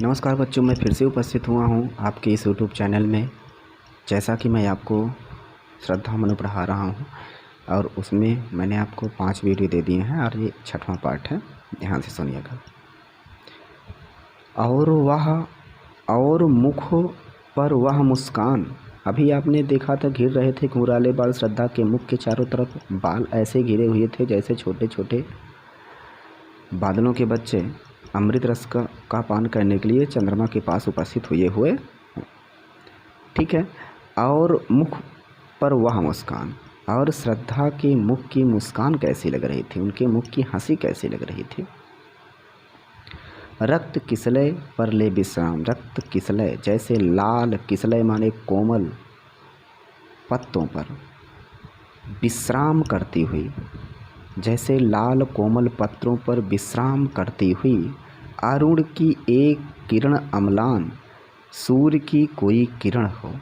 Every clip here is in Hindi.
नमस्कार बच्चों, मैं फिर से उपस्थित हुआ हूँ आपके इस यूट्यूब चैनल में। जैसा कि मैं आपको श्रद्धा मनु पढ़ा रहा हूँ और उसमें मैंने आपको 5 वीडियो दे दिए हैं और ये 6वां पार्ट है। ध्यान से सुनिएगा। और मुख पर वह मुस्कान। अभी आपने देखा था घिर रहे थे घुंघराले बाल। श्रद्धा के मुख के चारों तरफ बाल ऐसे घिरे हुए थे जैसे छोटे छोटे बादलों के बच्चे अमृत रस का पान करने के लिए चंद्रमा के पास उपस्थित हुए। ठीक है। और मुख पर वह मुस्कान। और श्रद्धा के मुख की मुस्कान कैसी लग रही थी, उनके मुख की हंसी कैसी लग रही थी। रक्त किसलय पर ले विश्राम। रक्त किसलय जैसे लाल, किसलय माने कोमल पत्तों पर विश्राम करती हुई, जैसे लाल कोमल पत्रों पर विश्राम करती हुई अरुण की एक किरण अम्लान, सूर्य की कोई किरण हो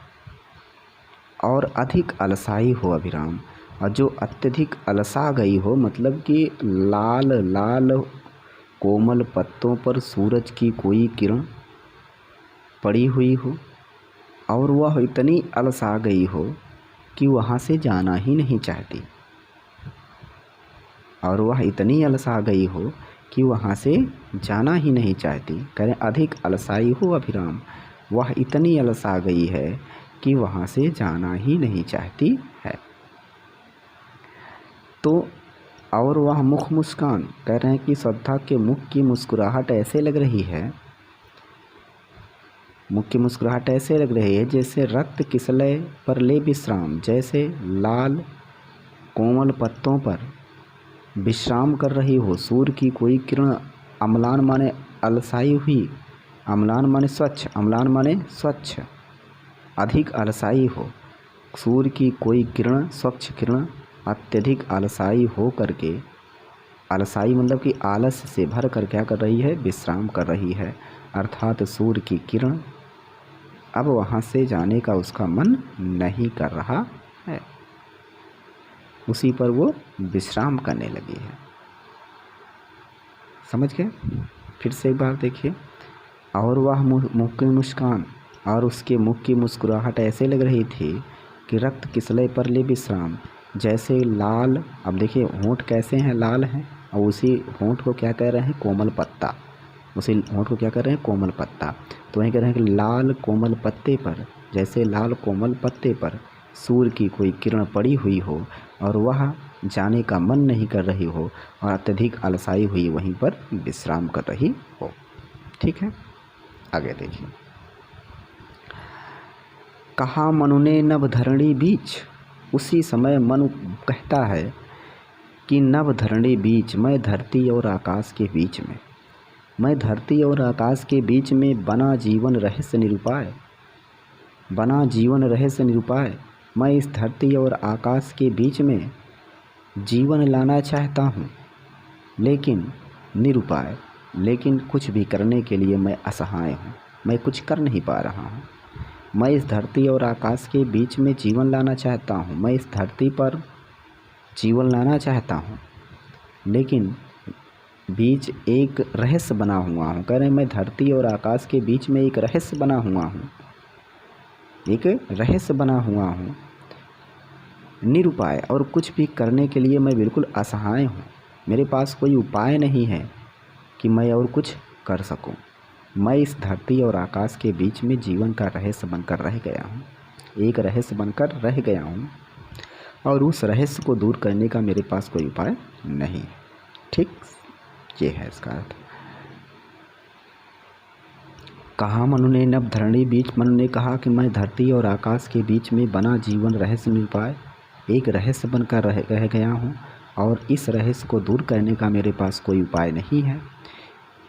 और अधिक अलसाई हो अभिराम। और जो अत्यधिक अलसा गई हो, मतलब कि लाल लाल कोमल पत्तों पर सूरज की कोई किरण पड़ी हुई हो और वह इतनी अलसा गई हो कि वहाँ से जाना ही नहीं चाहती। और वह इतनी अलसा गई हो कि वहाँ से जाना ही नहीं चाहती। करें अधिक अलसाई हो अभिराम। वह इतनी अलसा गई है कि वहाँ से जाना ही नहीं चाहती है। तो और वह मुख मुस्कान, कह रहे हैं कि श्रद्धा के मुख की मुस्कुराहट ऐसे लग रही है, मुख की मुस्कुराहट ऐसे लग रही है जैसे रक्त किसलय पर ले विश्राम, जैसे लाल कोमल पत्तों पर विश्राम कर रही हो सूर्य की कोई किरण। अम्लान माने अलसाई हुई, अम्लान माने स्वच्छ, अम्लान माने स्वच्छ, अधिक अलसाई हो। सूर्य की कोई किरण, स्वच्छ किरण अत्यधिक अलसाई हो करके, अलसाई मतलब कि आलस से भर कर क्या कर रही है, विश्राम कर रही है। अर्थात सूर्य की किरण अब वहाँ से जाने का उसका मन नहीं कर रहा है, उसी पर वो विश्राम करने लगी है। समझ गए? फिर से एक बार देखिए। और वह मुख की मुस्कान, और उसके मुख की मुस्कुराहट ऐसे लग रही थी कि रक्त किसलय पर ले विश्राम, जैसे लाल। अब देखिए होंठ कैसे हैं, लाल हैं, और उसी होंठ को क्या कह रहे हैं, कोमल पत्ता। उसी होंठ को क्या कर रहे हैं, कोमल पत्ता। तो वहीं कह रहे हैं कि लाल कोमल पत्ते पर, जैसे लाल कोमल पत्ते पर सूर्य की कोई किरण पड़ी हुई हो और वह जाने का मन नहीं कर रही हो और अत्यधिक अलसाई हुई वहीं पर विश्राम कर रही हो। ठीक है, आगे देखिए। कहा मनु ने नभ धरणी बीच। उसी समय मनु कहता है कि नभ धरणी बीच, मैं धरती और आकाश के बीच में, मैं धरती और आकाश के बीच में बना जीवन रहस्य निरूपाय, बना जीवन रहस्य निरूपाय। मैं इस धरती और आकाश के बीच में जीवन लाना चाहता हूँ, लेकिन निरुपाय, लेकिन कुछ भी करने के लिए मैं असहाय हूँ, मैं कुछ कर नहीं पा रहा हूँ। मैं इस धरती और आकाश के बीच में जीवन लाना चाहता हूँ, मैं इस धरती पर जीवन लाना चाहता हूँ, लेकिन बीच एक रहस्य बना हुआ हूँ। कह रहे हैं मैं धरती और आकाश के बीच में एक रहस्य बना हुआ हूँ, एक रहस्य बना हुआ हूँ, निरुपाय, और कुछ भी करने के लिए मैं बिल्कुल असहाय हूँ। मेरे पास कोई उपाय नहीं है कि मैं और कुछ कर सकूँ। मैं इस धरती और आकाश के बीच में जीवन का रहस्य बनकर रह गया हूँ, एक रहस्य बनकर रह गया हूँ, और उस रहस्य को दूर करने का मेरे पास कोई उपाय नहीं। ठीक, ये है इसका अर्थ। कहा मनु ने नभ धरणी बीच, मनु ने कहा कि मैं धरती और आकाश के बीच में बना जीवन रहस्य निरूपाय, एक रहस्य बनकर रह गया हूँ, और इस रहस्य को दूर करने का मेरे पास कोई उपाय नहीं है।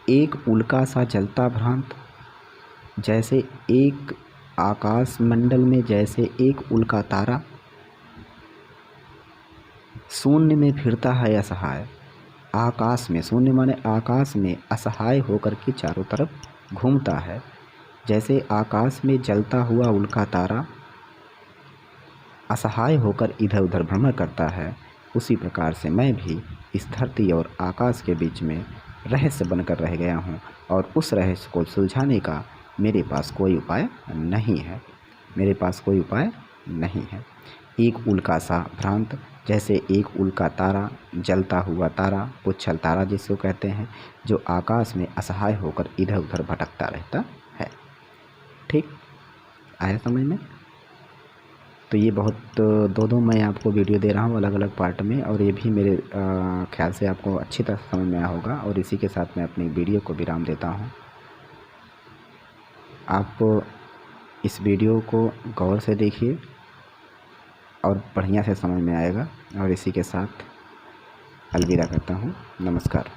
एक उल्का सा जलता भ्रांत, जैसे एक आकाश मंडल में जैसे एक उल्का तारा शून्य में फिरता है असहाय। आकाश में, शून्य माने आकाश में असहाय होकर के चारों तरफ घूमता है, जैसे आकाश में जलता हुआ उल्का तारा असहाय होकर इधर उधर भ्रमण करता है, उसी प्रकार से मैं भी इस धरती और आकाश के बीच में रहस्य बनकर रह गया हूँ और उस रहस्य को सुलझाने का मेरे पास कोई उपाय नहीं है। मेरे पास कोई उपाय नहीं है। एक उल्का सा भ्रांत, जैसे एक उल्का तारा, जलता हुआ तारा, पुच्छल तारा जिसको कहते हैं, जो आकाश में असहाय होकर इधर उधर भटकता रहता है। ठीक आया समझ में? तो ये बहुत दो मैं आपको वीडियो दे रहा हूँ अलग अलग पार्ट में, और ये भी मेरे ख्याल से आपको अच्छी तरह समझ में आया होगा। और इसी के साथ मैं अपनी वीडियो को विराम देता हूँ। आप इस वीडियो को गौर से देखिए और बढ़िया से समझ में आएगा। और इसी के साथ अलविदा करता हूँ। नमस्कार।